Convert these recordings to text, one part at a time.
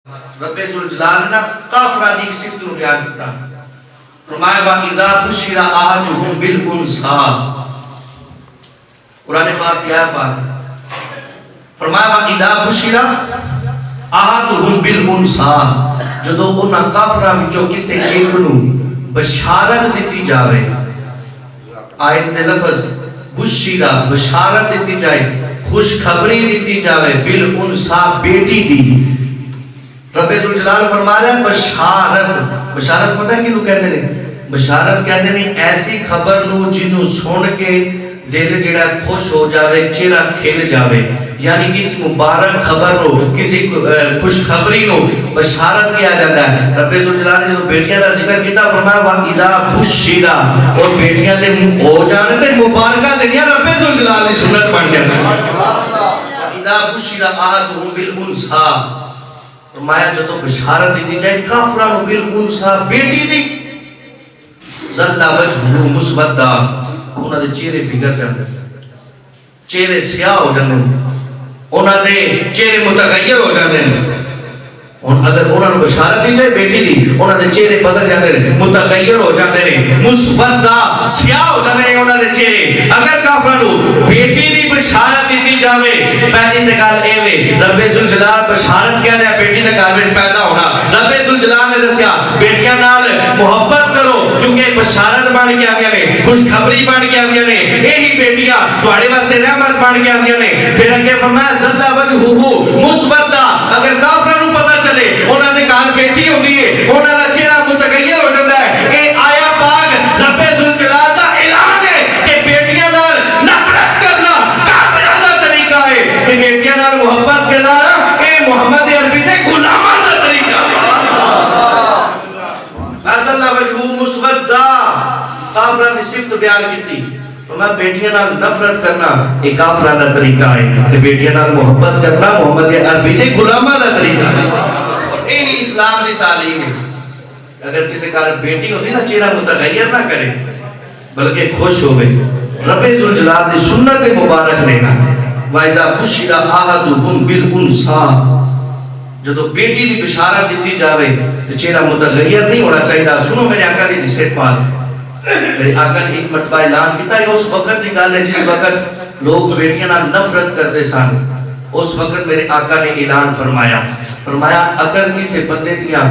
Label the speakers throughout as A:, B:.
A: رب ذوالجلال نے کافرہ دی صفت نو بیان کیتا فرمایا وَإِذَا بُشِّرَ أَحَدُهُم بِالْأُنثَىٰ قرآن پاک کی آیت پاک فرمایا وَإِذَا بُشِّرَ أَحَدُهُم بِالْأُنثَىٰ جدو انہاں کافرہ وچوں کسے ایک نو بشارت دیتی جاوے آیت دے لفظ بشیرہ بشارت دیتی جائے خوشخبری دیتی جاوے بالانثیٰ بیٹی دی رب ذوالجلال فرما رہا ہے بشارت بشارت پتہ ہے کینوں کہتے ہیں بشارت کہتے ہیں ایسی خبر نو جنوں سن کے دل جڑا خوش ہو جاوے چہرہ کھل جاوے یعنی کسی مبارک خبر نو کسی خوشخبری نو بشارت کیا جاتا ہے رب ذوالجلال نے جو بیٹیاں دا ذکر کیتا فرمایا وَإِذَا بُشِّرَ اور بیٹیاں دے ہو جانے تے مبارکہ دنیا رب ذوالجلال نے سنت بن گیا وَإِذَا بُشِّرَ أَحَدُهُم بِالْأُنثَىٰ فرمایا جو تو بشارت دی جائے کافرہ نو بالانثیٰ بیٹی دی ظل وجہہ مسودہ انہاں دے چہرے بگڑ جاندے چہرے سیاہ ہو جاندے انہاں دے چہرے متغیر ہو جاندے اگر انہاں نو بشارت دی جائے بیٹی دی انہاں دے چہرے بدل جاندے متغیر ہو جاندے مسودہ سیاہ ہو جاندے انہاں دے چہرے اگر کافرہ نو بیٹی دی بشارت دی جاوے پہلی تے گل اے وے رب ذوالجلال بشارت کہہ رہا ہے بیٹی دے گھر وچ پیدا ہونا رب ذوالجلال نے دسیا بیٹیاں نال محبت کرو کیونکہ بشارت بن کے آندیاں نے خوشخبری بن کے آندیاں نے یہی بیٹیاں تواڈے واسطے رحمت بن کے آندیاں نے پھر اگے فرمایا ظل وجہہ مسودہ اگر کافروں نو پتہ چلے انہاں دے گھر بیٹی ہوندی ہے انہاں دا چہرہ متغیر ہو جاندا ہے اے آیا پاک رب ذوالجلال دا اعلان ہے کہ بیٹیاں نال نفرت کرنا کافراں دا طریقہ ہے کہ بیٹیاں نال محبت کرنا اے محمد عربی دے غلاماں دا طریقہ ہے ظل وجہہ مسودہ کافراں دی صفت بیان کیتی فرمایا بیٹیاں نال نفرت کرنا ایک کافراں دا طریقہ ہے تے بیٹیاں نال محبت کرنا محمد عربی دے غلاماں دا طریقہ ہے اور یہ اسلام دی تعلیم ہے اگر کسی کا بیٹی ہوتی نا چہرہ متغیر نہ کرے بلکہ خوش ہوئے رب ذوالجلال دی سنت مبارک لینا وَإِذَا بُشِّرَ أَحَدُهُم بِالْأُنثَىٰ جدو بیٹی دی بشارت دیتی جاوے تو چہرہ متغیر نہیں ہونا چاہیے سنو میرے آقا دی صفت پاک میرے آقا نے ایک مرتبہ اعلان کیتا ہے اس وقت کی گل ہے جس وقت لوگ بیٹیاں نال نفرت کرتے سن اس وقت میرے آقا نے اعلان فرمایا اگر کسی بندے دیاں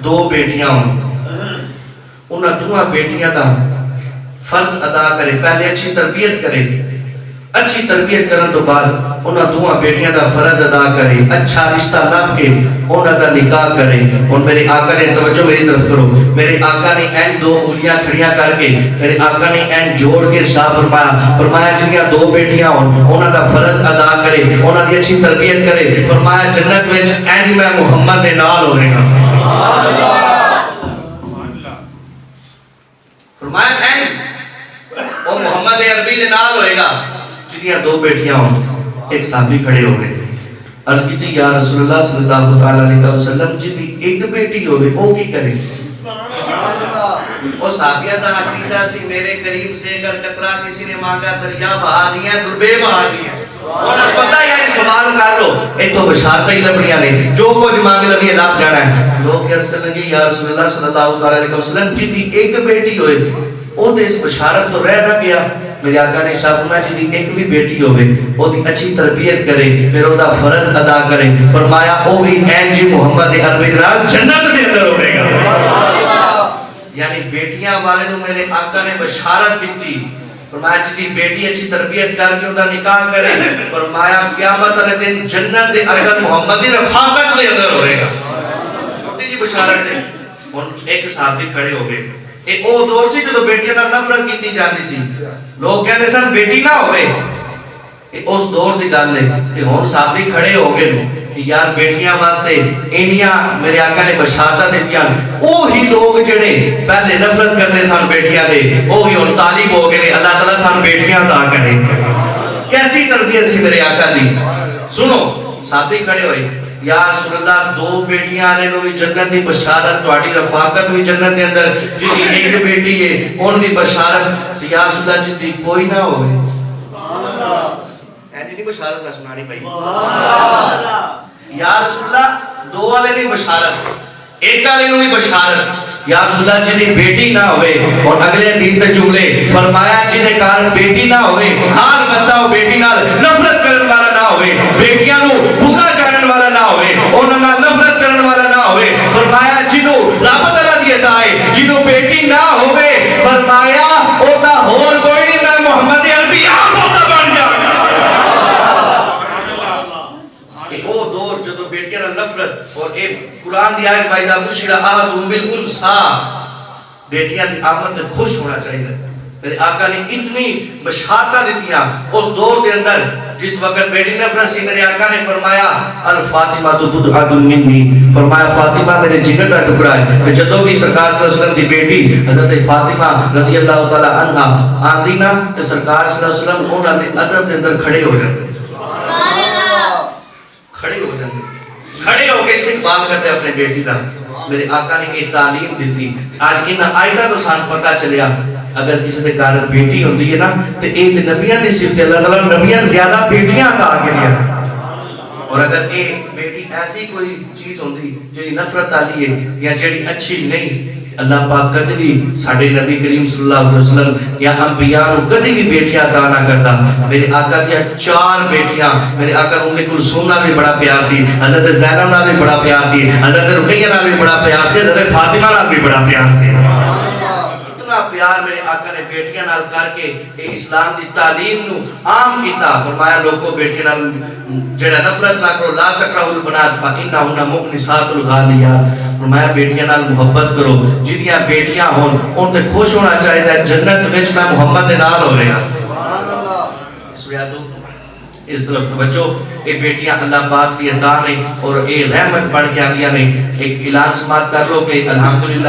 A: دو بیٹیاں ہوں انہاں دوہاں بیٹیاں دا فرض ادا کرے پہلے اچھی تربیت کرے اچھی تربیت کرن تو بعد انہاں دوہاں بیٹیاں دا فرض ادا کرے اچھا رشتہ لب کے انہاں دا نکاح کرے اور میرے آقا نے توجہ میری طرف کرو میرے آقا نے این دو انگلیاں کھڑیاں کر کے میرے آقا نے این جوڑ کے ارشاد فرمایا جنیاں دو بیٹیاں ہوں انہاں دا فرض ادا کرے انہاں دی اچھی تربیت کرے فرمایا جنت وچ این میں محمد دے نال ہونے گا فرمایا این وہ محمد عربی دے نال ہوئے گا جنیاں دو بیٹیاں ہوں ایک صحابی کھڑے ہو گئے عرض کی تھی یا رسول اللہ صلی اللہ علیہ وسلم جنی ایک بیٹی ہوئے وہ کی کرے وہ صحابیہ دا عقیدہ سی میرے کریم سے اگر قطرہ کسی نے مانگا دریا بہا دیا دربے بہا دیا انہیں پتہ یعنی سوال کر لو ایک تو بشارتہ ہی لبنیاں نے جو کچھ مانگ لبنی لاب جانا ہے لوگ عرض کر لگے یا رسول اللہ صلی اللہ علیہ وسلم جنی ایک بیٹی ہوئے وہ دے اس بشارت تو رہ نہ گیا میرے آقا نے ارشاد فرمایا جی ایک بھی بیٹی ہوئے وہ دی اچھی تربیت کرے پھر وہ دا فرض ادا کرے فرمایا او بھی این جی محمد عربی درال جنت دے اندر ہوئے گا یعنی بیٹیاں والے نو میرے آقا نے بشارت دیتی فرمایا جی بیٹی اچھی تربیت کر کے دا نکاح کرے فرمایا قیامت علیہ دن جنت دے اندر محمد رفاقت دے اندر ہوئے گا چھوٹی جی بشارت دے ایک صحابی کھڑے ہو گئے او دور سی جو بیٹیاں نال نفرت کیتی جاندی سی لوگ کہندے سن بیٹی نہ ہوئے اس دور دی گل ہے کہ ہن صحابی کھڑے ہو گئے کہ یار بیٹیاں واسطے انیاں میرے آقا نے بشارتاں دتیاں اوہی لوگ جڑے پہلے نفرت کرتے سن بیٹیاں دے اوہی ہن طالب ہو گئے اللہ تعالیٰ سن بیٹیاں عطا کرے کیسی تربیت سی میرے آقا دی سنو صحابی کھڑے ہوئے یا رسول اللہ دو بیٹیاں آنے نو بھی جنت دی بشارت تواڈی رفاقت ہوئی جنت دے اندر جسی ایک بیٹی ہے ان بھی بشارت یا رسول اللہ جتی کوئی نہ ہوئے ایسی نہیں بشارت کا سنانی پئی یا رسول اللہ دو والے نہیں بشارت، ایک والے نو بھی بشارت، یا رسول اللہ جی دی بیٹی نہ ہوئے، اور اگلے حدیث دے جملے فرمایا جی دے کارن بیٹی نہ ہوئے، حال بتا ہو بیٹی نال نفرت کرن والا نہ ہوئے، بیٹیاں نو برا جانن والا نہ ہوئے، انہاں نال نفرت کرن والا نہ ہوئے، فرمایا جنوں رب تعالی دی عطا ہے جنوں بیٹی نہ ہوئے، فرمایا او دا ہور کوئی نہیں، میں محمد عربی آپ ہوتا بن جاؤں او دور جدو بیٹیاں نال نفرت، اور اے قرآن دی آیت وَإِذَا بُشِّرَ أَحَدُهُم بِالْأُنثىٰ، بیٹیاں دی آمد تے خوش ہونا چاہیے۔ میرے آقا نے اتنی بشارتاں دتیاں اس دور دے اندر جس وقت بیٹی نفرت سی، میرے آقا نے فرمایا الفاطمہ تو بضعۃ منی، فرمایا فاطمہ میرے جگر کا ٹکڑا ہے۔ کہ جدوں بھی سرکار صلی اللہ علیہ وسلم دی بیٹی حضرت فاطمہ رضی اللہ تعالی عنہا آندی نا تے سرکار صلی اللہ علیہ وسلم انہاں دے ادب دے اندر کھڑے ہو جاندے، کھڑے ہو جاندے، کھڑے ہو کے استقبال کرتے اپنے بیٹی دا۔ میرے آقا نے ایک تعلیم دیتی، آج انہاں آیتاں تو سان پتہ چلیا اگر کسی دے کارن بیٹی ہوندی ہے نا تے اے تے نبیاں دی صفت، اللہ تعالیٰ نبیاں زیادہ بیٹیاں عطا کیتیاں، اور اگر اے بیٹی ایسی کوئی چیز ہوندی جڑی نفرت والی ہے یا جڑی اچھی نہیں، اللہ پاک کدی بھی ساڈے نبی کریم صلی اللہ علیہ وسلم یا انبیاء نو کدی بھی بیٹیاں عطا نہ کرتا۔ میرے آقا دیا 4 بیٹیاں، میرے آقا ام کلثوم نال بھی بڑا پیار سی، حضرت زینب نال بھی بڑا پیار سی، حضرت رقیہ نال بھی بڑا پیار سی، حضرت فاطمہ نال بھی بڑا پیار سی۔ اتنا پیار میرے آقا نے بیٹیاں نال کر کے اے اسلام دی تعلیم نو عام کیتا۔ فرمایا لوگوں بیٹیاں نال جڑا نفرت نہ کرو، لا تکرہوا البنات فإنہن مؤنسات الغالیات، فرمایا بیٹیاں نال محبت کرو، جدیاں بیٹیاں ہون ان تے خوش ہونا چاہیے، جنت وچ میں محمد دے نال ہو رہا۔ اس وجہ تو اس طرف توجہ، اے بیٹیاں اللہ پاک دی عطا نے اور اے رحمت بن کے آگیا نے۔ ایک اعلان سماعت کر لو کہ الحمدللہ